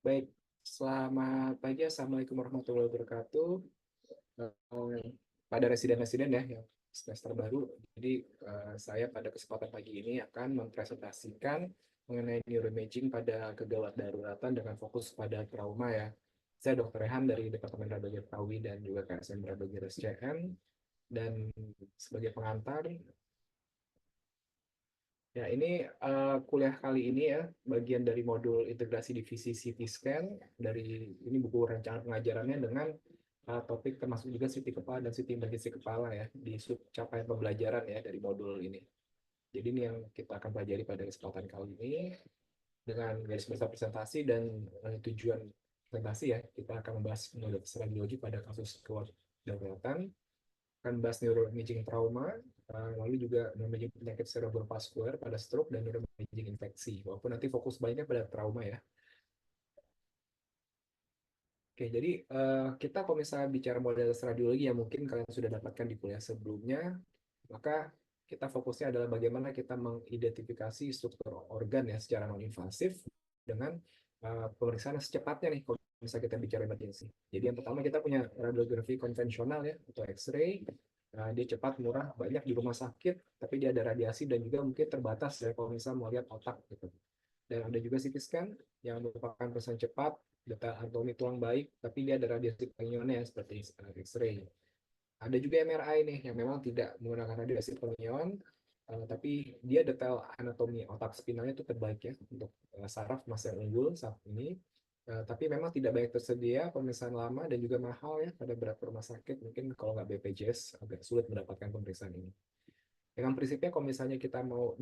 Baik, selamat pagi. Assalamualaikum warahmatullahi wabarakatuh. Pada residen-residen ya yang semester baru, jadi saya pada kesempatan pagi ini akan mempresentasikan mengenai neuroimaging pada kegawat daruratan dengan fokus pada trauma ya. Saya Dr. Rehan dari Departemen Radiologi Pawi dan juga KSM Radiologi RSCM, dan sebagai pengantar ya, ini kuliah kali ini ya, bagian dari modul integrasi divisi CT scan. Dari ini buku rencana pengajarannya dengan topik termasuk juga CT kepala dan CT emergency kepala ya, di sub capaian pembelajaran ya dari modul ini. Jadi ini yang kita akan pelajari pada kesempatan kali ini dengan garis besar presentasi dan tujuan presentasi ya. Kita akan membahas model radiologi pada kasus kedaruratan, akan bahas neuroimaging trauma, lalu juga neuroimaging penyakit cerebrovaskular pada stroke dan neuroimaging infeksi. Walaupun nanti fokus banyak pada trauma ya. Oke, jadi kita kalau misalnya bicara model radiologi yang mungkin kalian sudah dapatkan di kuliah sebelumnya, maka kita fokusnya adalah bagaimana kita mengidentifikasi struktur organ ya secara non-invasif dengan pemeriksaan secepatnya nih kalau misalnya kita bicara emergency. Jadi yang pertama kita punya radiografi konvensional ya atau X-ray. Dia cepat, murah, banyak di rumah sakit, tapi dia ada radiasi dan juga mungkin terbatas ya kalau misalnya mau lihat otak gitu. Dan ada juga CT scan yang merupakan pesan cepat, data anatomi tulang baik, tapi dia ada radiasi pengionnya seperti X-ray. Ada juga MRI nih yang memang tidak menggunakan radiasi penginian, tapi dia detail anatomi otak spinalnya itu terbaik ya untuk saraf masih unggul saat ini. Tapi memang tidak banyak tersedia, pemeriksaan lama dan juga mahal ya pada beberapa rumah sakit. Mungkin kalau nggak BPJS agak sulit mendapatkan pemeriksaan ini. Dengan prinsipnya kalau misalnya kita mau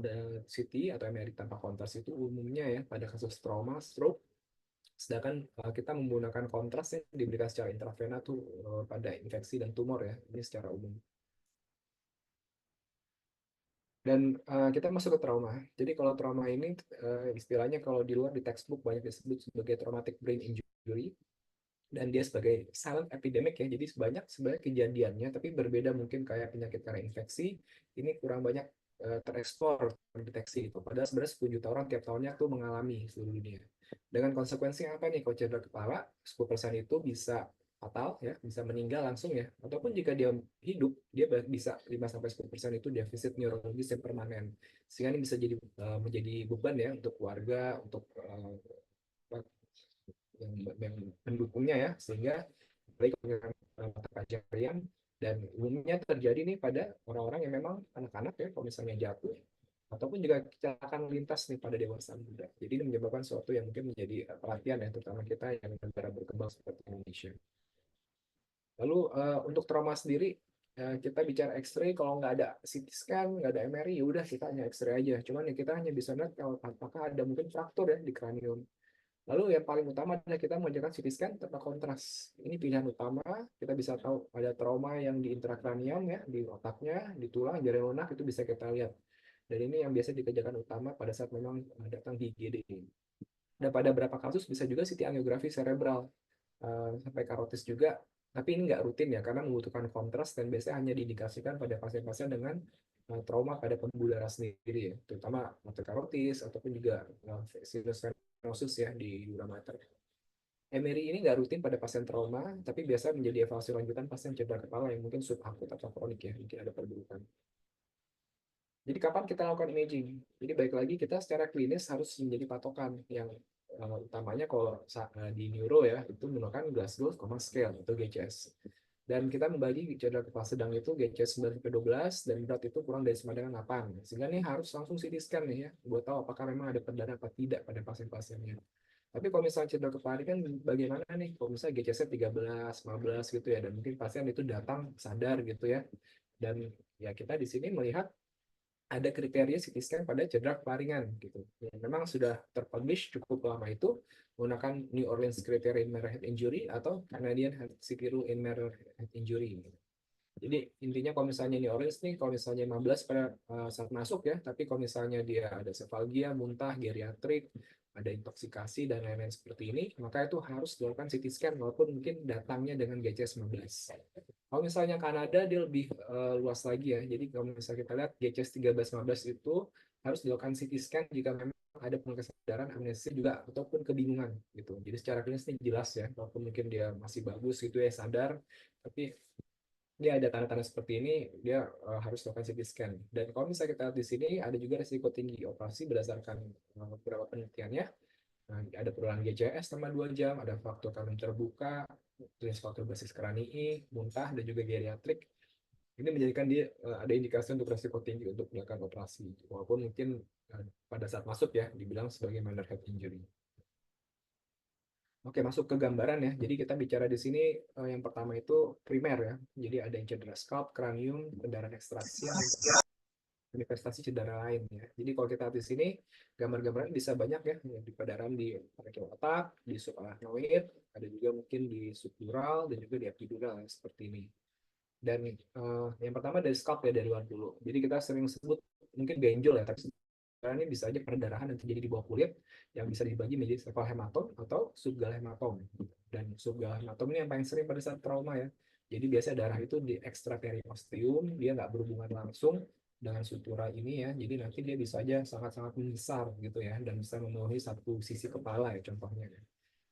CT atau MRI tanpa kontras itu umumnya ya pada kasus trauma, stroke, sedangkan kita menggunakan kontras yang diberikan secara intravena tuh pada infeksi dan tumor ya, ini secara umum. Dan kita masuk ke trauma. Jadi kalau trauma ini istilahnya kalau di luar di textbook banyak disebut sebagai traumatic brain injury, dan dia sebagai silent epidemic ya. Jadi banyak sebenarnya kejadiannya, tapi berbeda mungkin kayak penyakit karena infeksi, ini kurang banyak terekspor, terdeteksi itu. Padahal sebenarnya 10 juta orang tiap tahunnya tuh mengalami seluruh dunia. Dengan konsekuensi apa nih? Kalau cedera kepala, 10% itu bisa fatal ya, bisa meninggal langsung ya. Ataupun jika dia hidup, dia bisa 5-10% itu defisit neurologis yang permanen. Sehingga ini bisa jadi menjadi beban ya untuk keluarga, untuk yang mendukungnya ya, sehingga baik mata pencarian, dan umumnya terjadi nih pada orang-orang yang memang anak-anak ya kalau misalnya jatuh, ataupun juga kecelakaan lintas nih pada dewasa muda. Jadi ini menyebabkan sesuatu yang mungkin menjadi perhatian ya, terutama kita yang negara berkembang seperti Indonesia. Lalu untuk trauma sendiri, kita bicara X-ray, kalau nggak ada CT scan, nggak ada MRI, ya udah kita hanya X-ray aja. Cuman ya kita hanya bisa lihat kalau apakah ada mungkin fraktur ya di kranium. Lalu yang paling utama adalah kita mengerjakan CT scan tanpa kontras. Ini pilihan utama. Kita bisa tahu ada trauma yang di intrakranium ya, di otaknya, di tulang, jari lunak itu bisa kita lihat. Dan ini yang biasa dikerjakan utama pada saat memang datang di IGD. Dan pada beberapa kasus bisa juga CT angiografi cerebral sampai karotis juga. Tapi ini nggak rutin ya, karena membutuhkan kontras dan biasanya hanya diindikasikan pada pasien-pasien dengan trauma pada pembuluh darah sendiri ya, terutama arteria karotis ataupun juga sinus venosus ya di dura mater. MRI ini nggak rutin pada pasien trauma, tapi biasa menjadi evaluasi lanjutan pasien cedera kepala yang mungkin subakut atau kronik ya, mungkin ada perburukan. Jadi kapan kita lakukan imaging? Jadi baik lagi kita secara klinis harus menjadi patokan yang utamanya kalau di neuro ya itu menggunakan Glasgow Coma Scale atau GCS. Dan kita membagi cedera kepala sedang itu GCS 9-12 dan berat itu kurang dari 9 dengan 8. Sehingga ini harus langsung CT scan nih ya buat tahu apakah memang ada perdana apa tidak pada pasien-pasiennya. Tapi kalau misalnya cedera kepala ini kan bagaimana nih? Kalau misalnya GCS 13, 15 gitu ya, dan mungkin pasien itu datang sadar gitu ya. Dan ya kita di sini melihat ada kriteria CT scan pada cedera keparingan gitu. Ya, memang sudah terpublish cukup lama itu menggunakan New Orleans Criteria in Mirror Head Injury atau Canadian CT Rule in Mirror Head Injury. Jadi intinya kalau misalnya New Orleans nih, kalau misalnya 15 pada saat masuk ya, tapi kalau misalnya dia ada sefalgia, muntah, geriatrik, ada intoksikasi dan lain-lain seperti ini, maka itu harus dilakukan CT scan walaupun mungkin datangnya dengan GCS 15. Kalau misalnya Kanada dia lebih luas lagi ya. Jadi kalau misalnya kita lihat GCS 13-15 itu harus dilakukan CT scan jika memang ada penurunan kesadaran, amnesia juga, ataupun kebingungan gitu. Jadi secara klinis ini jelas ya, walaupun mungkin dia masih bagus gitu ya, sadar, tapi dia ada tanda-tanda seperti ini, dia harus melakukan CT scan. Dan kalau misalnya kita lihat di sini, ada juga risiko tinggi operasi berdasarkan beberapa penelitiannya. Nah, ada penurunan GCS selama 2 jam, ada faktor kanun terbuka, jenis faktor basis kranii, muntah, dan juga geriatrik. Ini menjadikan dia ada indikasi untuk risiko tinggi untuk melakukan operasi. Walaupun mungkin pada saat masuk ya, dibilang sebagai minor head injury. Oke, masuk ke gambaran ya. Jadi kita bicara di sini yang pertama itu primer ya. Jadi ada yang cedera scalp, kranium, pendarahan ekstraksial, manifestasi cedera lain ya. Jadi kalau kita lihat di sini gambar-gambaran bisa banyak ya, di perdarahan di parenchyma otak, di subarachnoid, ada juga mungkin di subdural dan juga di epidural ya, seperti ini. Dan yang pertama dari scalp ya, dari luar dulu. Jadi kita sering sebut mungkin benjol ya, tapi sebenarnya ini bisa aja perdarahan yang terjadi di bawah kulit yang bisa dibagi menjadi cephal hematom atau subgal hematom. Dan subgal hematom ini yang paling sering pada saat trauma ya. Jadi biasanya darah itu di extraperiosteum, dia nggak berhubungan langsung dengan sutura ini ya. Jadi nanti dia bisa aja sangat-sangat membesar gitu ya, dan bisa memenuhi satu sisi kepala ya contohnya.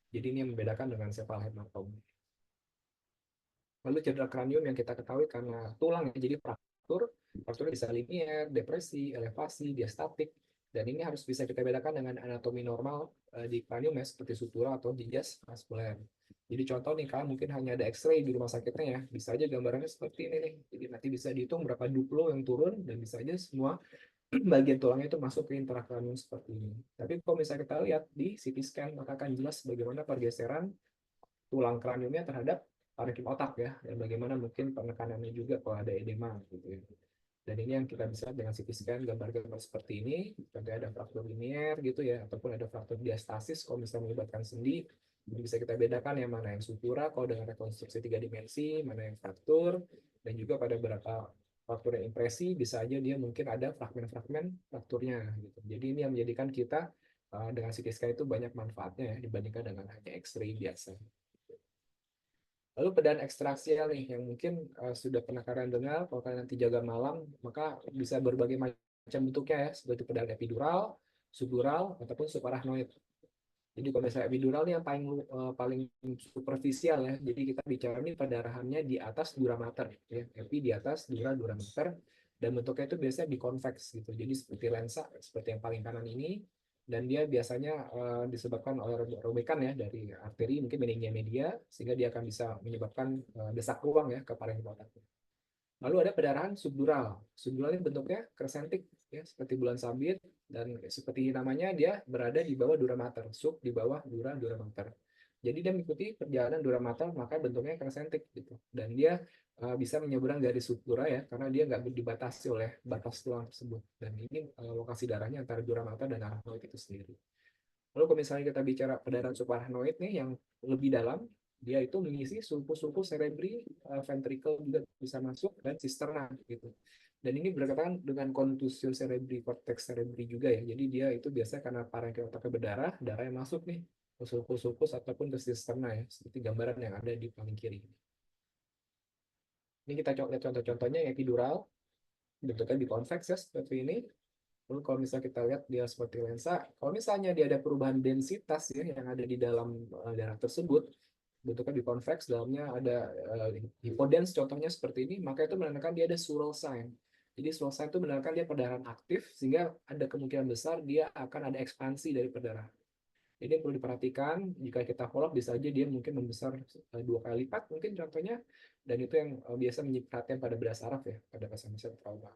Jadi ini yang membedakan dengan cephal hematom. Lalu cedera kranium yang kita ketahui karena tulang ya, jadi frakturnya bisa linier, depresi, elevasi, diastatik, dan ini harus bisa kita bedakan dengan anatomi normal di kranium ya, seperti sutura atau jas vaskuler. Jadi contoh nih, kalian mungkin hanya ada X-ray di rumah sakitnya ya, bisa aja gambarannya seperti ini nih. Jadi nanti bisa dihitung berapa duplo yang turun, dan bisa aja semua bagian tulangnya itu masuk ke intrakranium seperti ini. Tapi kalau misalnya kita lihat di CT scan, maka akan jelas bagaimana pergeseran tulang kraniumnya terhadap parenkim otak ya, dan bagaimana mungkin penekanannya juga kalau ada edema gitu ya. Dan ini yang kita bisa dengan CT scan gambar-gambar seperti ini, contohnya ada fraktur linier gitu ya, ataupun ada fraktur diastasis kalau misalnya menyebabkan sendi. Jadi bisa kita bedakan yang mana yang sutura kalau dengan rekonstruksi 3 dimensi, mana yang fraktur, dan juga pada beberapa fraktur yang impresi bisa aja dia mungkin ada fragmen-fragmen frakturnya gitu. Jadi ini yang menjadikan kita dengan CT scan itu banyak manfaatnya ya dibandingkan dengan hanya X-ray biasa. Lalu pedaan ekstraksial nih yang mungkin sudah pernah kalian dengar, kalau kalian nanti jaga malam, maka bisa berbagai macam bentuknya ya, seperti pedaan epidural, subdural, ataupun subarachnoid. Jadi kalau misalnya epidural ini yang paling superficial ya, jadi kita bicara ini perdarahannya di atas dura mater, ya, epi di atas dura mater, dan bentuknya itu biasanya biconvex gitu, jadi seperti lensa, seperti yang paling kanan ini, dan dia biasanya disebabkan oleh robekan ya dari arteri mungkin meningia media, sehingga dia akan bisa menyebabkan desak ruang ya ke parenkim otak. Lalu ada perdarahan subdural. Subdural ini bentuknya crescentic ya, seperti bulan sabit, dan seperti namanya dia berada di bawah dura mater, sub di bawah dura mater. Jadi dia mengikuti perjalanan dura mater, maka bentuknya crescentic gitu. Dan dia bisa menyeberang dari subdura ya, karena dia nggak dibatasi oleh batas tulang tersebut. Dan ini lokasi darahnya antara dura mater dan arachnoid itu sendiri. Lalu kalau misalnya kita bicara perdarahan subarachnoid nih yang lebih dalam, dia itu mengisi sulcus cerebri, ventricle juga bisa masuk, dan cisterna gitu. Dan ini berkaitan dengan contusio cerebri, cortex cerebri juga ya. Jadi dia itu biasanya karena parenkim otaknya berdarah, darah yang masuk nih ke sulcus ataupun ke cisterna ya, seperti gambaran yang ada di paling kiri. Ini kita lihat contoh-contohnya yang epidural, bentuknya biconvex ya, seperti ini. Lalu kalau misalnya kita lihat dia seperti lensa, kalau misalnya dia ada perubahan densitas ya yang ada di dalam darah tersebut, bentuknya biconvex, dalamnya ada hipodens contohnya seperti ini, maka itu menandakan dia ada sural sign. Jadi sural sign itu menandakan dia perdarahan aktif, sehingga ada kemungkinan besar dia akan ada ekspansi dari perdarahan. Ini perlu diperhatikan, jika kita follow up bisa aja dia mungkin membesar 2 kali lipat mungkin contohnya, dan itu yang biasa menjadi perhatian pada bedah saraf ya, pada pasien-pasien trauma.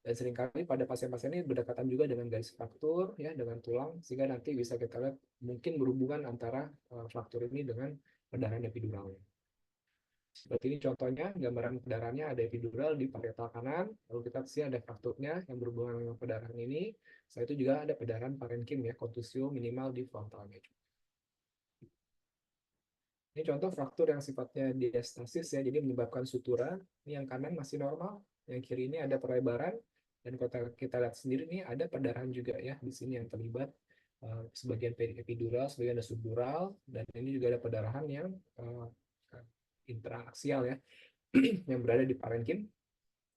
Dan seringkali pada pasien-pasien ini berdekatan juga dengan garis fraktur ya, dengan tulang, sehingga nanti bisa kita lihat mungkin berhubungan antara fraktur ini dengan perdarahan epidural. Seperti ini contohnya, gambaran perdarahannya ada epidural di parietal kanan, lalu kita sini ada frakturnya yang berhubungan dengan perdarahan ini. Setelah itu juga ada perdarahan parenkim ya, contusio minimal di frontalnya. Ini contoh fraktur yang sifatnya diastasis ya, jadi menyebabkan sutura. Ini yang kanan masih normal, yang kiri ini ada perlebaran, dan kalau kita lihat sendiri nih ada perdarahan juga ya di sini yang terlibat, sebagian epidural, sebagian ada subdural, dan ini juga ada perdarahan yang interaksial ya, yang berada di parenkim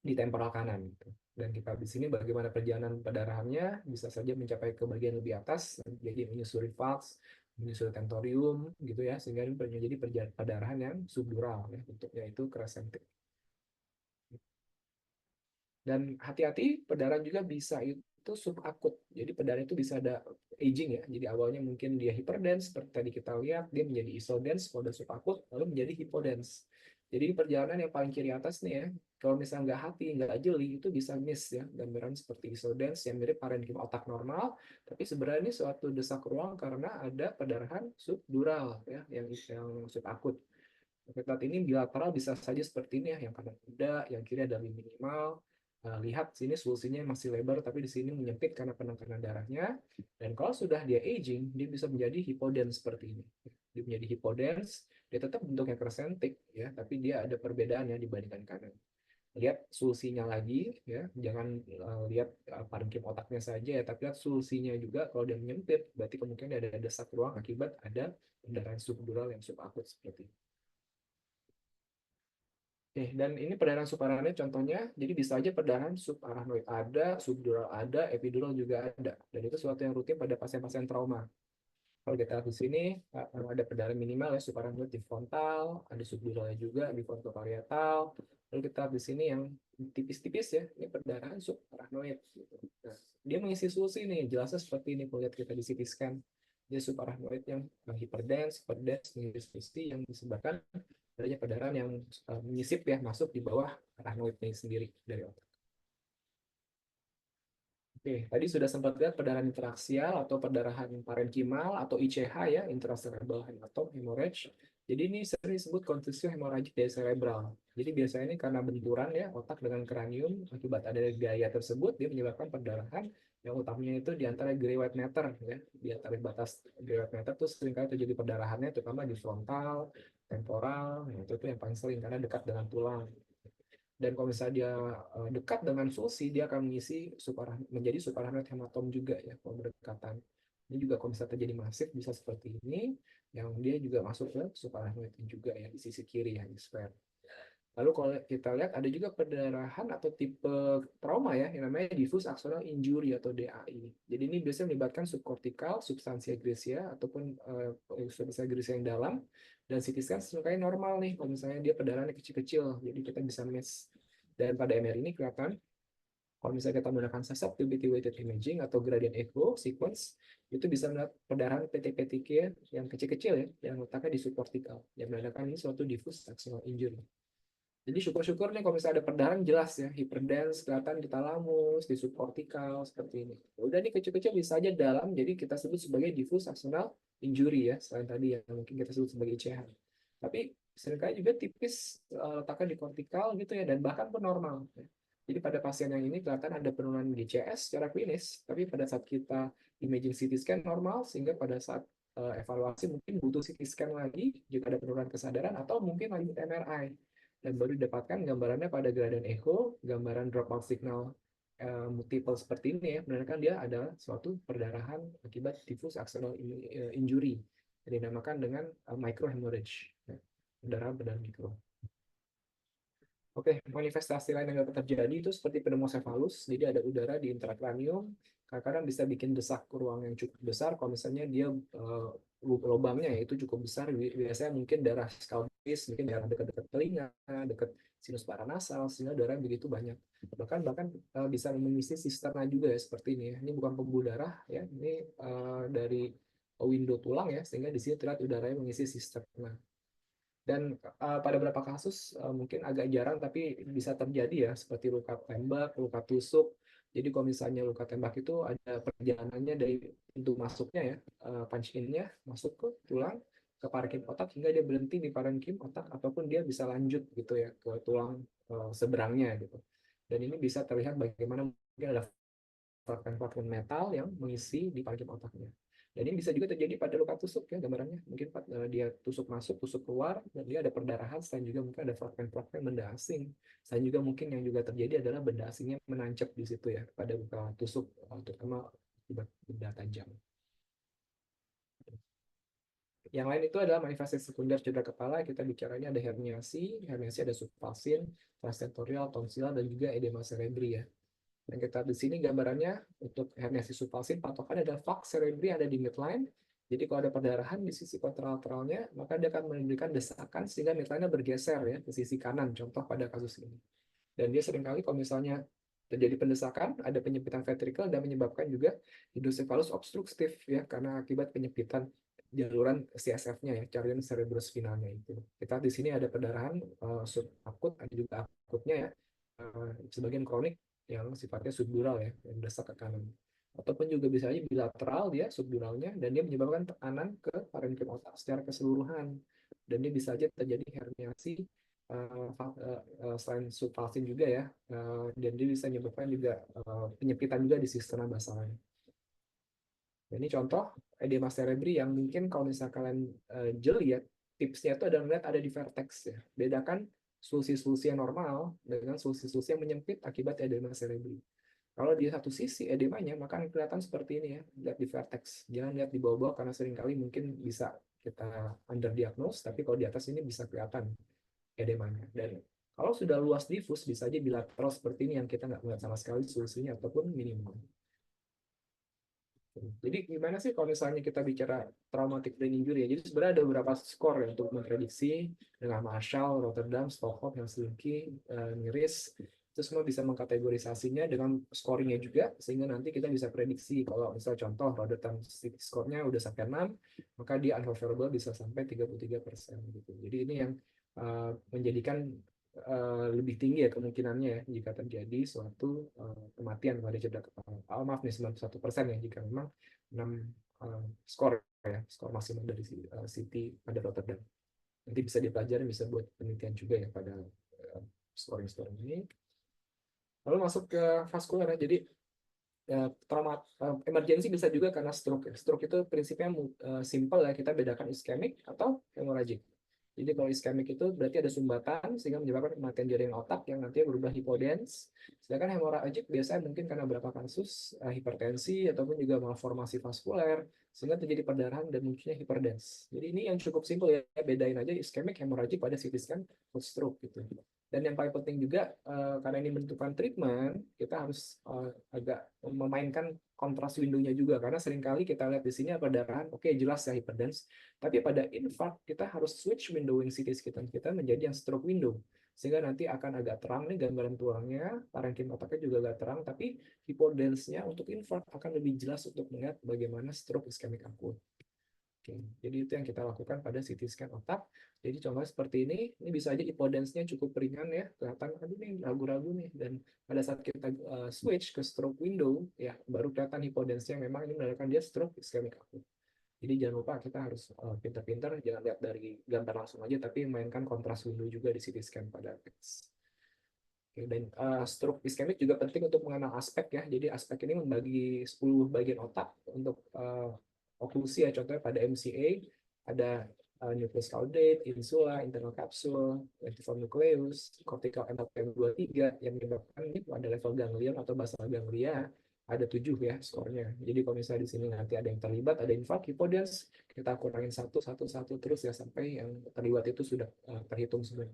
di temporal kanan. Dan kita di sini bagaimana perjalanan perdarahannya bisa saja mencapai ke bagian lebih atas, jadi menyusuri falx, menyusuri tentorium gitu ya, sehingga ini menjadi perjalanan perdarahan yang subdural ya, bentuknya itu crescentic. Dan hati-hati, perdarahan juga bisa itu subakut. Jadi perdarahan itu bisa ada aging ya. Jadi awalnya mungkin dia hyperdense, seperti tadi kita lihat, dia menjadi isodense, kalau udah subakut, lalu menjadi hipodense. Jadi perjalanan yang paling kiri atas nih ya, kalau misalnya nggak hati, nggak jeli, itu bisa miss ya. Gambaran seperti isodense yang mirip parenkim otak normal, tapi sebenarnya ini suatu desak ruang karena ada perdarahan subdural ya, yang subakut. Saat ini bilateral bisa saja seperti ini ya, yang kanan ada, yang kiri ada minimal. Lihat sini solusinya masih lebar, tapi di sini menyempit karena penekanan darahnya. Dan kalau sudah dia aging, dia bisa menjadi hipodense seperti ini. Dia menjadi hipodense, dia tetap bentuknya crescentic ya, tapi dia ada perbedaannya dibandingkan kanan. Lihat solusinya lagi ya, jangan lihat parenkim otaknya saja ya, tapi lihat solusinya juga. Kalau dia menyempit, berarti kemungkinan ada desak ruang akibat ada pendarahan subdural yang subakut seperti ini. Oke, dan ini perdarahan subarachnoid contohnya, jadi bisa aja perdarahan subarachnoid ada, subdural ada, epidural juga ada. Dan itu sesuatu yang rutin pada pasien-pasien trauma. Kalau kita lihat di sini, ada perdarahan minimal ya, subarachnoid di frontal, ada subduralnya juga di frontoparietal. Lalu kita lihat di sini yang tipis-tipis ya, ini perdarahan subarachnoid. Gitu. Nah, dia mengisi solusi nih, jelasnya seperti ini kalau lihat kita di CT scan. Dia subarachnoid yang hiperdense, hyperdense, yang disebabkan adanya perdarahan yang menyisip ya, masuk di bawah arachnoidnya sendiri dari otak. Oke, tadi sudah sempat lihat perdarahan interaksial atau perdarahan parenkimal atau ICH ya, intracerebral hemorrhage. Jadi ini sering disebut confusio hemorrhagic cerebral. Jadi biasanya ini karena benturan ya otak dengan kranium, akibat ada gaya tersebut dia menyebabkan perdarahan yang utamanya itu di antara gray white matter ya. Di antara batas gray white matter itu seringkali terjadi perdarahannya terutama di frontal, temporal, itu tuh yang paling sering karena dekat dengan tulang. Dan kalau misalnya dia dekat dengan fusi, dia akan mengisi menjadi subarachnoid hematom juga ya kalau berdekatan. Ini juga kalau misalnya terjadi masif bisa seperti ini, yang dia juga masuk ke subarachnoid juga ya di sisi kiri ya, hemisfer. Lalu kalau kita lihat ada juga perdarahan atau tipe trauma ya yang namanya diffuse axonal injury atau DAI. Jadi ini biasanya melibatkan subkortikal, substansia grigia ataupun substansia grigia yang dalam, dan CT scan sebenarnya normal nih kalau misalnya dia perdarahannya kecil-kecil, jadi kita bisa miss. Dan pada MR ini kelihatan kalau misalnya kita menggunakan susceptibility weighted imaging atau gradient echo sequence, itu bisa melihat perdarahan PT-PTK yang kecil-kecil ya, yang letaknya di subkortikal, yang menandakan ini suatu diffuse axonal injury. Jadi syukur-syukur nih kalau misalnya ada perdarahan jelas ya, hyperdense kelihatan di talamus, di subkortikal seperti ini. Udah nih kecil-kecil bisa aja dalam, jadi kita sebut sebagai diffuse axonal injury ya, selain tadi yang mungkin kita sebut sebagai ICH. Tapi seringkali juga tipis letaknya di kortikal gitu ya, dan bahkan pun normal. Ya. Jadi pada pasien yang ini kelihatan ada penurunan GCS secara klinis, tapi pada saat kita imaging CT scan normal, sehingga pada saat evaluasi mungkin butuh CT scan lagi jika ada penurunan kesadaran, atau mungkin lanjut MRI dan baru didapatkan gambarannya pada gradient echo, gambaran dropout signal multiple seperti ini ya, menandakan dia ada suatu perdarahan akibat diffuse axonal injury yang dinamakan dengan microhemorrhage, ya, perdarahan mikro. Oke, manifestasi lain yang dapat terjadi itu seperti pneumocephalus, jadi ada udara di intrakranium, kadang-kadang bisa bikin desak ruang yang cukup besar kalau misalnya dia lubangnya ya itu cukup besar, biasanya mungkin darah skalpis, mungkin darah dekat-dekat telinga, dekat sinus paranasal, sehingga darah begitu banyak. Bahkan bisa mengisi sisterna juga ya seperti ini ya. Ini bukan pembuluh darah ya, ini dari window tulang ya, sehingga di sini terlihat udaranya mengisi sisterna. Dan pada beberapa kasus mungkin agak jarang tapi bisa terjadi ya, seperti luka tembak, luka tusuk. Jadi kalau misalnya luka tembak itu ada perjalanannya dari pintu masuknya ya, punch in-nya masuk ke tulang, ke parenkim otak hingga dia berhenti di parenkim otak, ataupun dia bisa lanjut gitu ya ke tulang seberangnya gitu. Dan ini bisa terlihat bagaimana mungkin ada fragmen-fragmen metal yang mengisi di parenkim otaknya. Dan ini bisa juga terjadi pada luka tusuk ya gambarannya. Mungkin dia tusuk masuk, tusuk keluar, dan dia ada perdarahan, selain juga mungkin ada fragmen-fragmen benda asing. Selain juga mungkin yang juga terjadi adalah benda asingnya menancap di situ ya, pada luka tusuk, terutama akibat benda tajam. Yang lain itu adalah manifestasi sekunder cedera kepala. Kita bicaranya ada herniasi ada subvalsin, transtentorial, tonsil, dan juga edema cerebri ya. Dan kita di sini gambarannya untuk herniasi subvalsin patokannya adalah falx cerebri ada di midline. Jadi kalau ada perdarahan di sisi kontralateralnya, maka dia akan menimbulkan desakan sehingga midline-nya bergeser ya ke sisi kanan, contoh pada kasus ini. Dan dia seringkali kalau misalnya terjadi pendesakan, ada penyempitan ventricle dan menyebabkan juga hidrocephalus obstruktif ya karena akibat penyempitan jaluran CSF-nya ya, carian cerebrospinalnya itu. Kita di sini ada perdarahan subakut, ada juga akutnya ya, sebagian kronik yang sifatnya subdural ya, yang mendesak ke kanan. Ataupun juga bisa aja bilateral dia subduralnya dan dia menyebabkan tekanan ke parenkim otak secara keseluruhan. Dan dia bisa aja terjadi herniasi selain subvalsin juga ya, dan dia bisa menyebabkan juga penyempitan juga di sistem basalnya. Ini contoh edema cerebri yang mungkin kalau misalnya kalian jeli ya, tipsnya itu ada melihat ada di vertex ya. Bedakan solusi-solusi yang normal dengan solusi-solusi yang menyempit akibat edema cerebri. Kalau di satu sisi edemanya, maka kelihatan seperti ini ya, lihat di vertex. Jangan lihat di bawah-bawah karena seringkali mungkin bisa kita underdiagnose, tapi kalau di atas ini bisa kelihatan edemanya. Dan kalau sudah luas difus, bisa aja bilateral seperti ini yang kita nggak melihat sama sekali solusinya ataupun minimum. Jadi gimana sih kalau misalnya kita bicara traumatic brain injury ya? Jadi sebenarnya ada beberapa skor ya untuk memprediksi dengan Marshall, Rotterdam, Stockholm, Helsinki, Miris. Itu semua bisa mengkategorisasinya dengan scoringnya juga, sehingga nanti kita bisa prediksi kalau misalnya contoh Rotterdam skornya udah sampai 6, maka dia unfavorable bisa sampai 33% gitu. Jadi ini yang menjadikan lebih tinggi ya kemungkinannya ya jika terjadi suatu kematian pada cedera kepala. Maaf nih 91% ya jika memang 6 skor ya, skor maksimal dari City pada Rotterdam. Nanti bisa dipelajari, bisa buat penelitian juga ya pada scoring-scoring ini. Lalu masuk ke vaskular ya. Jadi trauma emergency bisa juga karena stroke ya. Stroke itu prinsipnya simple ya, kita bedakan iskemik atau hemorrhagic. Jadi kalau iskemik itu berarti ada sumbatan sehingga menyebabkan kematian jaringan otak yang nantinya berubah hipodens. Sedangkan hemorrhagic biasanya mungkin karena beberapa kasus hipertensi ataupun juga malformasi vaskuler sehingga terjadi perdarahan dan munculnya hiperdens. Jadi ini yang cukup simpel ya, bedain aja iskemik hemorrhagic pada CT scan post stroke gitu. Dan yang paling penting juga karena ini menentukan treatment, kita harus agak memainkan kontras window-nya juga karena seringkali kita lihat di sini perdarahan, oke jelas ya hiperdens, tapi pada infark kita harus switch windowing CT scan kita menjadi yang stroke window sehingga nanti akan agak terang nih gambaran tulangnya, parenkim otaknya juga agak terang, tapi hipodensnya untuk infark akan lebih jelas untuk melihat bagaimana stroke iskemik akut. Oke, jadi itu yang kita lakukan pada CT scan otak. Jadi contohnya seperti ini bisa aja hipodensnya cukup ringan ya, kelihatan aduh nih ragu-ragu nih, dan pada saat kita switch ke stroke window ya baru kelihatan hipodensnya memang ini menandakan dia stroke iskemik akut. Jadi jangan lupa kita harus pintar-pintar, jangan lihat dari gambar langsung aja, tapi mainkan kontras window juga di CT scan pada PET. Oke, dan stroke iskemik juga penting untuk mengenal aspek ya. Jadi aspek ini membagi 10 bagian otak untuk oklusi ya. Contohnya pada MCA ada nucleus caudate, insula, internal capsule, lentiform nucleus, cortical MLPM23 yang menyebabkan ini pada level ganglion atau basal ganglia ada 7 ya skornya. Jadi kalau misalnya di sini nanti ada yang terlibat, ada infark, hipodens, kita kurangin satu terus ya sampai yang terlibat itu sudah terhitung sebenarnya.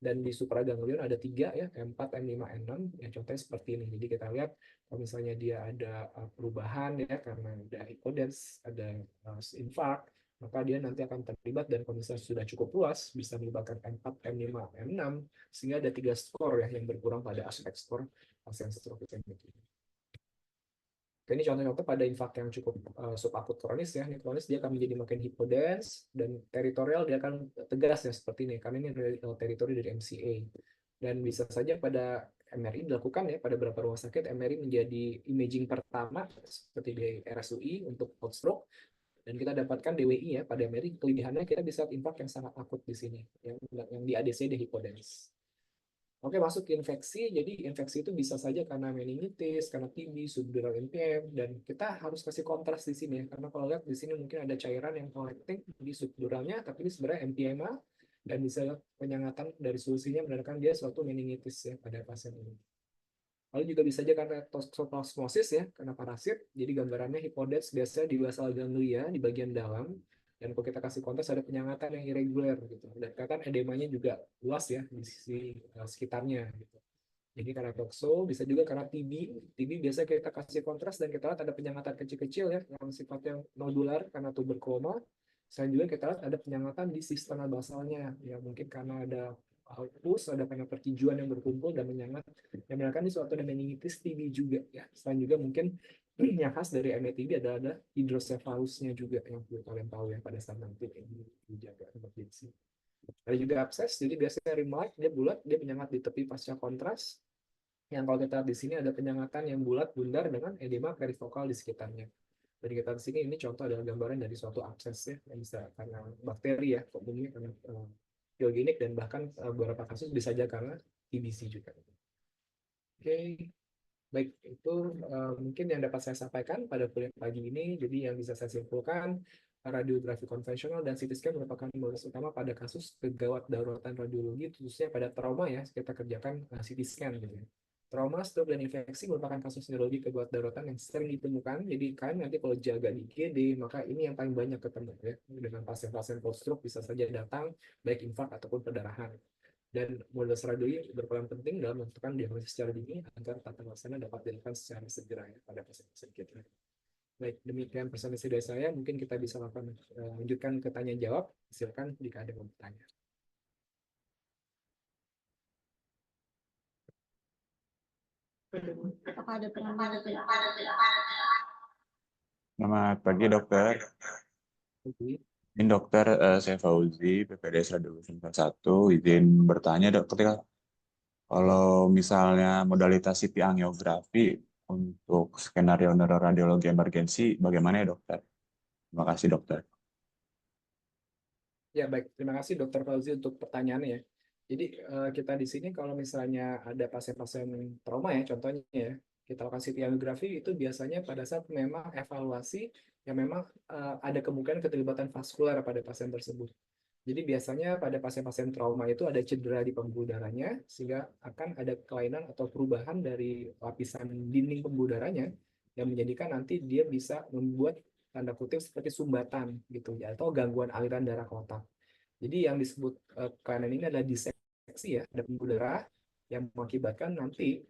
Dan di supraganglion ada 3 ya, M4, M5, M6 ya, contohnya seperti ini. Jadi kita lihat kalau misalnya dia ada perubahan ya karena ada hipodens, ada infark, maka dia nanti akan terlibat, dan kalau misalnya sudah cukup luas bisa menyebabkan M4, M5, M6 sehingga ada 3 skor ya yang berkurang pada aspek skor pasien stroke iskemik. Ini contoh-contoh pada infark yang cukup subakut kronis ya. Ini kronis dia akan menjadi makin hipodens dan teritorial dia akan tegas ya seperti ini karena ini teritori dari MCA. Dan bisa saja pada MRI dilakukan ya pada beberapa rumah sakit, MRI menjadi imaging pertama seperti di RSUI untuk post stroke, dan kita dapatkan DWI ya pada MRI, kelebihannya kita bisa infark yang sangat akut di sini yang di ADC di hipodens. Oke, masuk ke infeksi. Jadi infeksi itu bisa saja karena meningitis, karena TB, subdural NPM, dan kita harus kasih kontras di sini ya. Karena kalau lihat di sini mungkin ada cairan yang collecting di subduralnya, tapi ini sebenarnya MPMA, dan bisa penyangatan dari solusinya menandakan dia suatu meningitis ya pada pasien ini. Lalu juga bisa saja karena toxoplasmosis ya, karena parasit. Jadi gambarannya hipodens biasanya di basal ganglia di bagian dalam, dan kalau kita kasih kontras ada penyangatan yang irregular gitu, dan kelihatan edemanya juga luas ya di sisi sekitarnya gitu. Jadi karena toxo, bisa juga karena TB. TB biasa kita kasih kontras dan kita lihat ada penyangatan kecil-kecil ya, yang sifatnya nodular karena tuberkuloma. Selain juga kita lihat ada penyangatan di sistem basalnya, ya mungkin karena ada pus, ada karena pertijuan yang berkumpul dan menyangat, yang menyebabkan di suatu meningitis TB juga ya. Selain juga mungkin yang khas dari ME TB ada hidrocephalusnya juga yang perlu kalian tahu ya pada saat nanti ini dijaga emergency. Ada juga abses, jadi biasanya rim light, dia bulat, dia menyengat di tepi pasca kontras. Yang kalau kita lihat di sini ada penyengatan yang bulat bundar dengan edema perivokal di sekitarnya. Jadi kita di sini ini contoh adalah gambaran dari suatu abses ya, yang bisa karena bakteri ya, umumnya karena pyogenik dan bahkan beberapa kasus bisa saja karena TBC juga. Oke, baik itu mungkin yang dapat saya sampaikan pada kuliah pagi ini. Jadi yang bisa saya simpulkan, radiografi konvensional dan CT scan merupakan modus utama pada kasus kegawat daruratan radiologi, khususnya pada trauma ya, kita kerjakan CT scan gitu ya. Trauma, stroke, dan infeksi merupakan kasus neurologi kegawat daruratan yang sering ditemukan. Jadi kalian nanti kalau jaga di IGD, maka ini yang paling banyak ketemu ya. Dengan pasien-pasien post stroke bisa saja datang baik infak ataupun perdarahan. Dan modus radiologi berperan penting dalam menentukan diagnosis secara dini agar tata laksana dapat dilakukan secara segera ya pada pasien-pasien kita. Baik, demikian presentasi dari saya. Mungkin kita bisa lakukan lanjutkan ke tanya jawab. Silakan jika ada yang bertanya. Apakah ada pertanyaan? Selamat pagi dokter. Ini dokter, saya Fauzi, PPDS Radiologi 1. Izin bertanya dok, ketika kalau misalnya modalitas CT angiografi untuk skenario neuroradiologi emergensi, bagaimana ya dokter? Terima kasih dokter. Ya baik, terima kasih Dokter Fauzi untuk pertanyaannya ya. Jadi kita di sini kalau misalnya ada pasien-pasien trauma ya, contohnya ya, kita lakukan CT angiografi itu biasanya pada saat memang evaluasi yang memang ada kemungkinan keterlibatan vaskular pada pasien tersebut. Jadi biasanya pada pasien-pasien trauma itu ada cedera di pembuluh darahnya, sehingga akan ada kelainan atau perubahan dari lapisan dinding pembuluh darahnya yang menjadikan nanti dia bisa membuat tanda kutip seperti sumbatan gitu ya, atau gangguan aliran darah ke otak. Jadi yang disebut kelainan ini adalah diseksi ya, ada pembuluh darah yang mengakibatkan nanti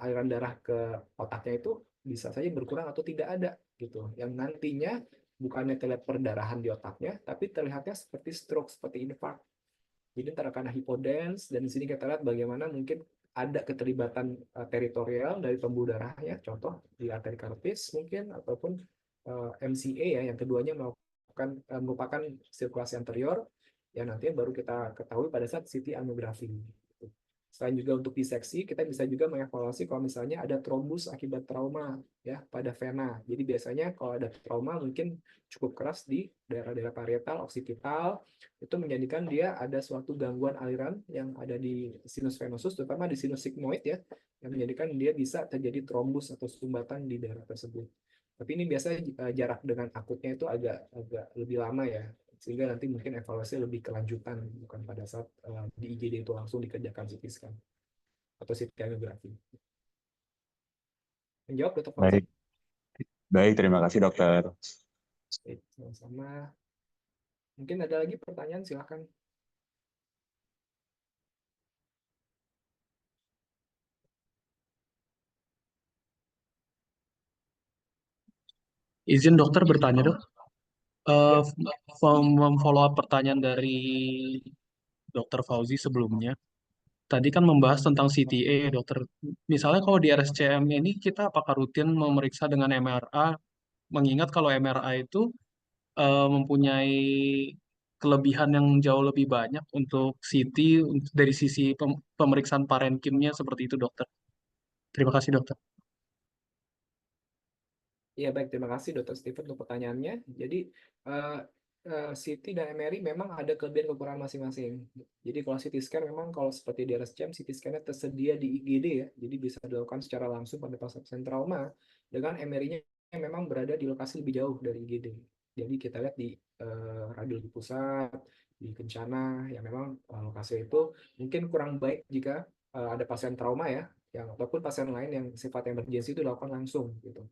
aliran darah ke otaknya itu bisa saja berkurang atau tidak ada gitu. Yang nantinya bukannya terlihat perdarahan di otaknya, tapi terlihatnya seperti stroke, seperti infark. Jadi antara karena hipodens, dan di sini kita lihat bagaimana mungkin ada keterlibatan teritorial dari pembuluh darahnya, contoh di arteri karotis mungkin, ataupun MCA ya, yang keduanya merupakan sirkulasi anterior, yang nantinya baru kita ketahui pada saat CT angiografi. Selain juga untuk diseksi, kita bisa juga mengevaluasi kalau misalnya ada trombus akibat trauma ya pada vena. Jadi biasanya kalau ada trauma mungkin cukup keras di daerah-daerah parietal, oksipital, itu menjadikan dia ada suatu gangguan aliran yang ada di sinus venosus, terutama di sinus sigmoid ya, yang menjadikan dia bisa terjadi trombus atau sumbatan di daerah tersebut. Tapi ini biasanya jarak dengan akutnya itu agak lebih lama ya, sehingga nanti mungkin evaluasi lebih kelanjutan, bukan pada saat di IGD itu langsung dikerjakan CT scan atau CT angiografi. Menjawab Dr. Fauzi? Baik, baik, terima kasih dokter. Sama-sama. Mungkin ada lagi pertanyaan, silakan. Izin dokter bertanya dok. Ya, Follow up pertanyaan dari dokter Fauzi sebelumnya. Tadi kan membahas tentang CTA, dokter. Misalnya kalau di RSCM ini kita apakah rutin memeriksa dengan MRA? Mengingat kalau MRA itu mempunyai kelebihan yang jauh lebih banyak untuk CT dari sisi pemeriksaan parenkimnya seperti itu, dokter. Terima kasih, dokter. ya baik, terima kasih Dr. Stephen untuk pertanyaannya. Jadi CT dan MRI memang ada kelebihan kekurangan masing-masing. Jadi kalau CT scan memang kalau seperti di RSCM, CT scan-nya tersedia di IGD ya, jadi bisa dilakukan secara langsung pada pasien trauma. Dengan MRI-nya yang memang berada di lokasi lebih jauh dari IGD. Jadi kita lihat di radiologi pusat, di Kencana, yang memang lokasi itu mungkin kurang baik jika ada pasien trauma ya, yang ataupun pasien lain yang sifat emergensi itu dilakukan langsung gitu.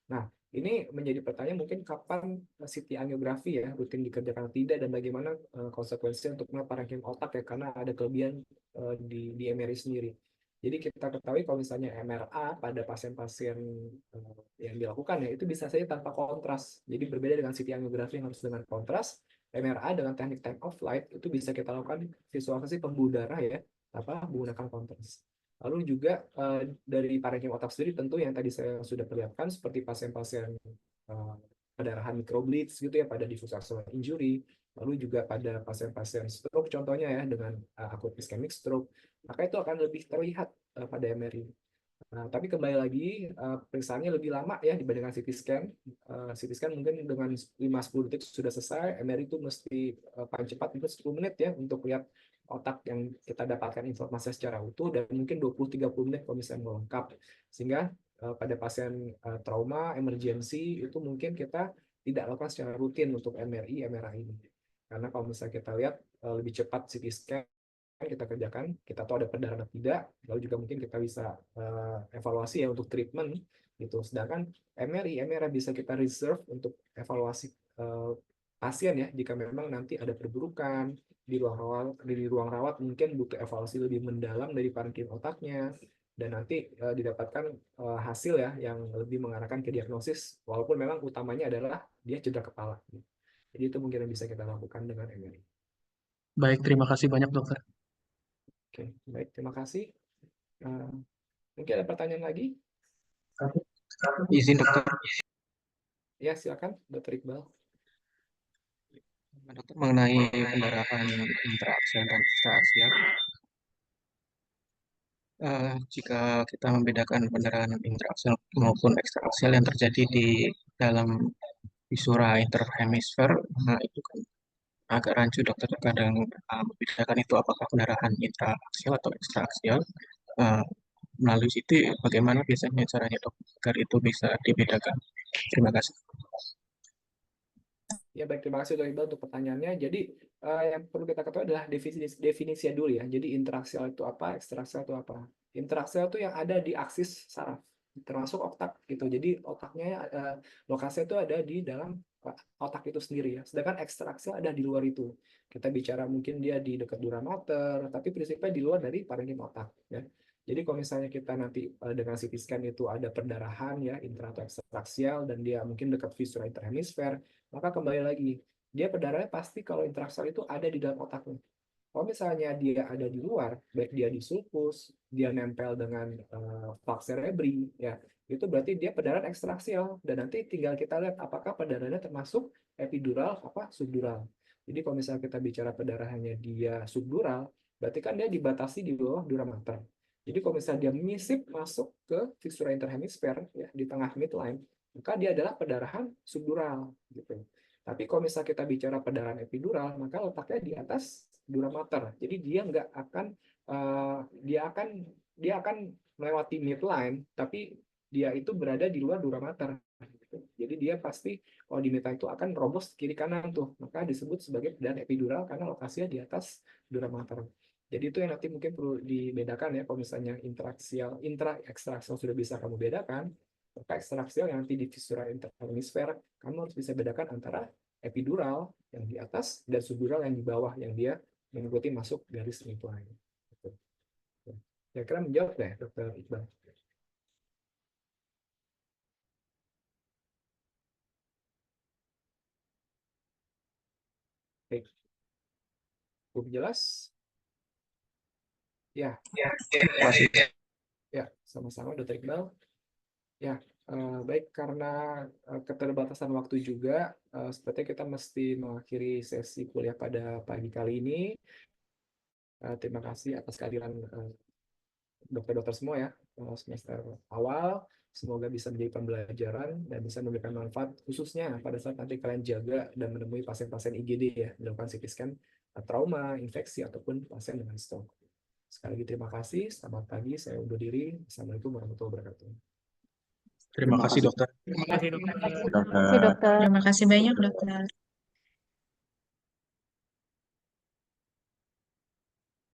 Nah, ini menjadi pertanyaan mungkin kapan CT angiografi ya rutin dikerjakan atau tidak, dan bagaimana konsekuensinya untuk parenkim otak ya, karena ada kelebihan di MRI sendiri. Jadi kita ketahui kalau misalnya MRA pada pasien-pasien yang dilakukan ya itu bisa saja tanpa kontras. Jadi berbeda dengan CT angiografi yang harus dengan kontras, MRA dengan teknik time of flight itu bisa kita lakukan visualisasi pembuluh darah ya tanpa menggunakan kontras. Lalu juga dari parenkim otak sendiri tentu yang tadi saya sudah perlihatkan seperti pasien-pasien pendarahan microbleeds gitu ya pada diffuse axonal injury, lalu juga pada pasien-pasien stroke contohnya ya dengan acute ischemic stroke, maka itu akan lebih terlihat pada MRI. Nah, tapi kembali lagi pemeriksaannya lebih lama ya dibandingkan CT scan. CT scan mungkin dengan 5-10 detik sudah selesai, MRI itu mesti paling cepat mungkin 10 menit ya untuk lihat otak yang kita dapatkan informasi secara utuh dan mungkin 20-30 menit kalau misalnya mau lengkap. Sehingga pada pasien trauma, emergency itu mungkin kita tidak lakukan secara rutin untuk MRI, MRI ini. Karena kalau misalnya kita lihat lebih cepat CT scan kita kerjakan, kita tahu ada perdarahan atau tidak, lalu juga mungkin kita bisa evaluasi ya untuk treatment gitu. Sedangkan MRI bisa kita reserve untuk evaluasi pasien ya jika memang nanti ada perburukan di ruang rawat mungkin butuh evaluasi lebih mendalam dari parenkim otaknya dan nanti didapatkan hasil ya yang lebih mengarahkan ke diagnosis walaupun memang utamanya adalah dia cedera kepala. Jadi itu mungkin yang bisa kita lakukan dengan MRI. Baik, terima kasih banyak dokter. Oke, baik, terima kasih. Mungkin ada pertanyaan lagi? Izin dokter. Ya, silakan, Dr. Iqbal. Dokter mengenai pendarahan interaksial dan ekstraaksial. Jika kita membedakan pendarahan interaksial maupun ekstraaksial yang terjadi di dalam visura interhemisfer, itu kan agak rancu dokter kadang membedakan itu apakah pendarahan intraaksial atau ekstraaksial. Melalui situ bagaimana biasanya caranya dok agar itu bisa dibedakan? Terima kasih. Ya baik, terima kasih Dr. Iqbal untuk pertanyaannya. Jadi yang perlu kita ketahui adalah definisinya dulu ya. Jadi interaksial itu apa, ekstraksial itu apa? Interaksial itu yang ada di aksis saraf, termasuk otak gitu. Jadi otaknya lokasinya itu ada di dalam otak itu sendiri ya. Sedangkan ekstraksial ada di luar itu. Kita bicara mungkin dia di dekat dura mater, tapi prinsipnya di luar dari parenkim otak ya. Jadi kalau misalnya kita nanti dengan CT scan itu ada perdarahan ya intra atau ekstraksial dan dia mungkin dekat visura interhemisfer, maka kembali lagi dia perdarahannya pasti kalau interaksial itu ada di dalam otaknya. Kalau misalnya dia ada di luar, baik dia di sulcus, dia nempel dengan plaque cerebri, ya itu berarti dia perdarahan ekstraksial dan nanti tinggal kita lihat apakah perdarahannya termasuk epidural apa subdural. Jadi kalau misalnya kita bicara perdarahannya dia subdural, berarti kan dia dibatasi di bawah dura mater. Jadi kalau misalnya dia menyisip masuk ke visura interhemisfer ya di tengah midline, maka dia adalah perdarahan subdural gitu. Tapi kalau misalnya kita bicara perdarahan epidural, maka letaknya di atas dura mater. Jadi dia nggak akan dia akan melewati midline, tapi dia itu berada di luar dura mater. Jadi dia pasti kalau di midline itu akan robos kiri kanan tuh, maka disebut sebagai perdarahan epidural karena lokasinya di atas dura mater. Jadi itu yang nanti mungkin perlu dibedakan ya kalau misalnya intra ekstraksial sudah bisa kamu bedakan, maka ekstraksial yang nanti di visura interhemisfer kamu harus bisa bedakan antara epidural yang di atas dan subdural yang di bawah yang dia mengikuti masuk garis midline. Ya kira menjawab deh, Dr. Iqbal. Oke. Cukup jelas? Ya. Ya, sama-sama Dr. Iqbal. Ya, baik karena keterbatasan waktu juga, sepertinya kita mesti mengakhiri sesi kuliah pada pagi kali ini. Terima kasih atas kehadiran dokter-dokter semua ya semester awal. Semoga bisa menjadi pembelajaran dan bisa memberikan manfaat khususnya pada saat nanti kalian jaga dan menemui pasien-pasien IGD ya, melakukan CT scan trauma, infeksi ataupun pasien dengan stroke. Sekali lagi terima kasih. Selamat pagi. Saya undur diri. Assalamualaikum warahmatullahi wabarakatuh. Terima kasih dokter. Dokter. Terima kasih dokter. Terima kasih banyak dokter.